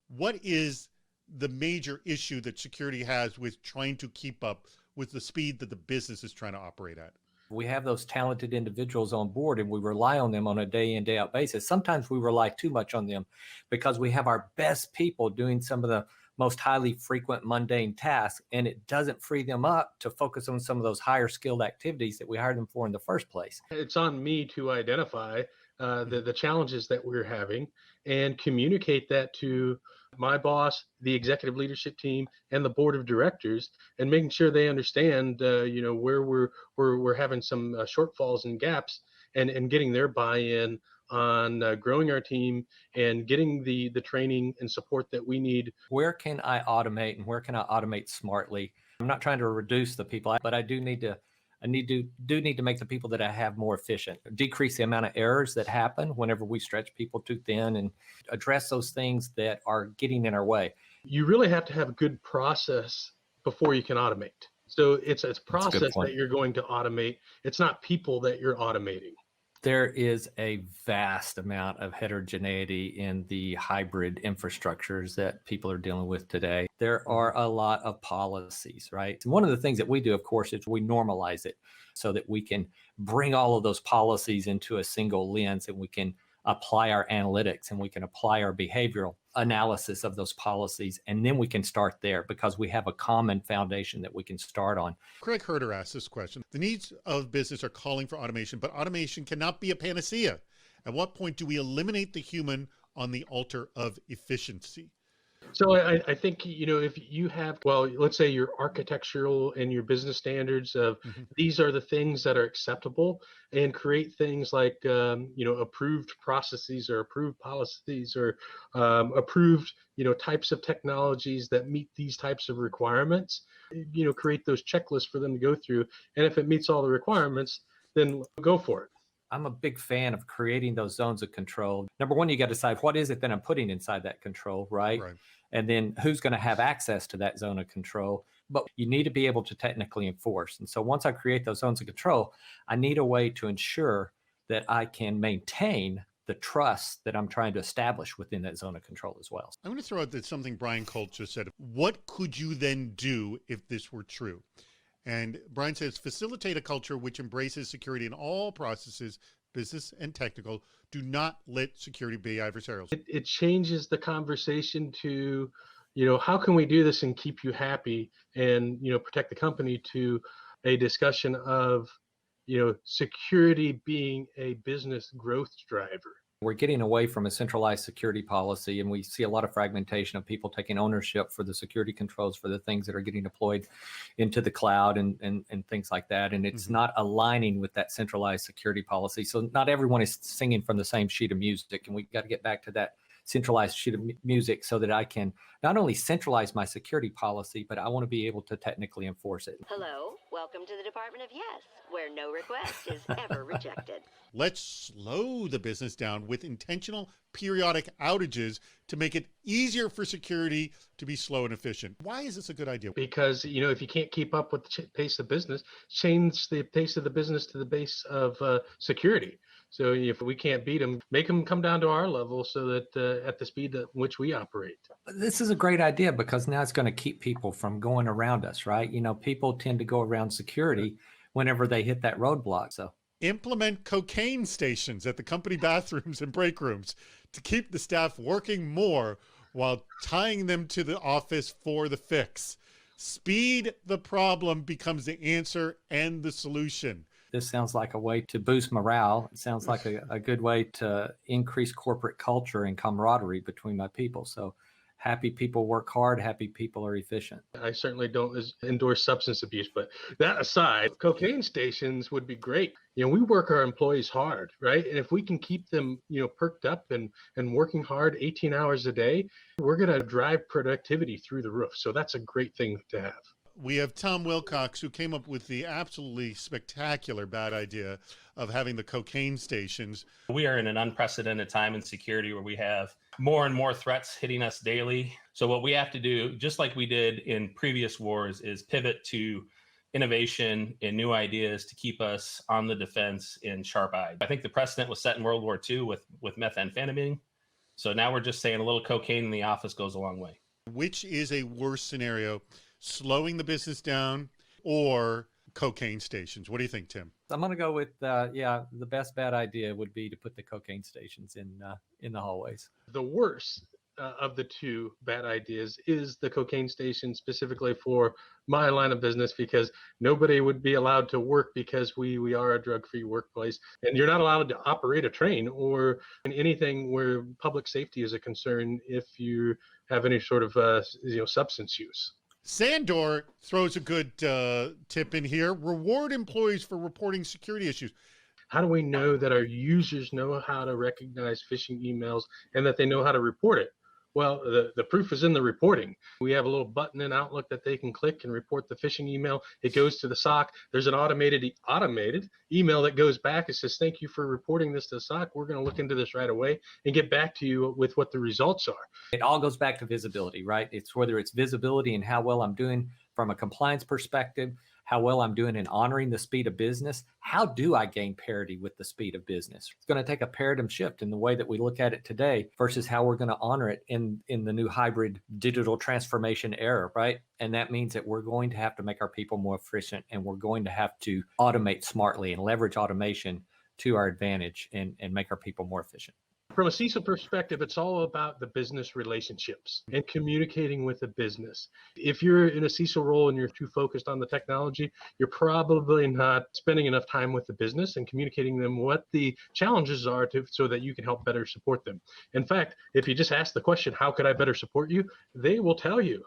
what is the major issue that security has with trying to keep up with the speed that the business is trying to operate at? We have those talented individuals on board and we rely on them on a day in, day out basis. Sometimes we rely too much on them because we have our best people doing some of the most highly frequent mundane tasks, and it doesn't free them up to focus on some of those higher skilled activities that we hired them for in the first place. It's on me to identify the challenges that we're having and communicate that to my boss, the executive leadership team, and the board of directors, and making sure they understand, where we're having some shortfalls and gaps, and getting their buy-in on growing our team and getting the training and support that we need. Where can I automate and where can I automate smartly? I'm not trying to reduce the people, but I do need to make the people that I have more efficient, decrease the amount of errors that happen whenever we stretch people too thin, and address those things that are getting in our way. You really have to have a good process before you can automate. So it's process that you're going to automate. It's not people that you're automating. There is a vast amount of heterogeneity in the hybrid infrastructures that people are dealing with today. There are a lot of policies, right? And one of the things that we do, of course, is we normalize it so that we can bring all of those policies into a single lens, and we can apply our analytics and we can apply our behavioral analysis of those policies. And then we can start there because we have a common foundation that we can start on. Craig Herder asked this question. The needs of business are calling for automation, but automation cannot be a panacea. At what point do we eliminate the human on the altar of efficiency? So I think, if you have, let's say your architectural and your business standards of these are the things that are acceptable, and create things like, approved processes or approved policies or approved, types of technologies that meet these types of requirements, create those checklists for them to go through. And if it meets all the requirements, then go for it. I'm a big fan of creating those zones of control. Number one, you got to decide what is it that I'm putting inside that control, right? And then who's going to have access to that zone of control. But you need to be able to technically enforce. And so once I create those zones of control, I need a way to ensure that I can maintain the trust that I'm trying to establish within that zone of control as well. I'm going to throw out something Brian Colt just said. What could you then do if this were true? And Brian says, facilitate a culture which embraces security in all processes, business and technical. Do not let security be adversarial. It changes the conversation to, how can we do this and keep you happy and, protect the company, to a discussion of, security being a business growth driver. We're getting away from a centralized security policy, and we see a lot of fragmentation of people taking ownership for the security controls for the things that are getting deployed into the cloud and things like that. And it's not aligning with that centralized security policy. So not everyone is singing from the same sheet of music, and we got to get back to that centralized sheet of music so that I can not only centralize my security policy, but I want to be able to technically enforce it. Hello, welcome to the Department of Yes, where no request is ever rejected. Let's slow the business down with intentional periodic outages to make it easier for security to be slow and efficient. Why is this a good idea? Because, if you can't keep up with the pace of business, change the pace of the business to the base of security. So if we can't beat them, make them come down to our level so that at the speed at which we operate. This is a great idea because now it's going to keep people from going around us, right? People tend to go around security whenever they hit that roadblock. So implement cocaine stations at the company bathrooms and break rooms to keep the staff working more while tying them to the office for the fix. Speed the problem becomes the answer and the solution. This sounds like a way to boost morale. It sounds like a good way to increase corporate culture and camaraderie between my people. So happy people work hard, happy people are efficient. I certainly don't endorse substance abuse, but that aside, cocaine stations would be great. We work our employees hard, right? And if we can keep them, perked up and working hard 18 hours a day, we're going to drive productivity through the roof. So that's a great thing to have. We have Tom Wilcox, who came up with the absolutely spectacular bad idea of having the cocaine stations. We are in an unprecedented time in security where we have more and more threats hitting us daily. So what we have to do, just like we did in previous wars, is pivot to innovation and new ideas to keep us on the defense and sharp-eyed. I think the precedent was set in World War II with methamphetamine. So now we're just saying a little cocaine in the office goes a long way. Which is a worse scenario, slowing the business down or cocaine stations? What do you think, Tim? I'm going to go with, the best bad idea would be to put the cocaine stations in the hallways. The worst of the two bad ideas is the cocaine station, specifically for my line of business, because nobody would be allowed to work because we are a drug-free workplace, and you're not allowed to operate a train or anything where public safety is a concern if you have any sort of substance use. Sandor throws a good tip in here. Reward employees for reporting security issues. How do we know that our users know how to recognize phishing emails and that they know how to report it? Well, the proof is in the reporting. We have a little button in Outlook that they can click and report the phishing email. It goes to the SOC. There's an automated email that goes back. It says, thank you for reporting this to the SOC. We're going to look into this right away and get back to you with what the results are. It all goes back to visibility, right? It's whether it's visibility and how well I'm doing from a compliance perspective, how well I'm doing in honoring the speed of business. How do I gain parity with the speed of business? It's going to take a paradigm shift in the way that we look at it today versus how we're going to honor it in the new hybrid digital transformation era, right? And that means that we're going to have to make our people more efficient, and we're going to have to automate smartly and leverage automation to our advantage and make our people more efficient. From a CISO perspective, it's all about the business relationships and communicating with the business. If you're in a CISO role and you're too focused on the technology, you're probably not spending enough time with the business and communicating them what the challenges are so that you can help better support them. In fact, if you just ask the question, how could I better support you? They will tell you.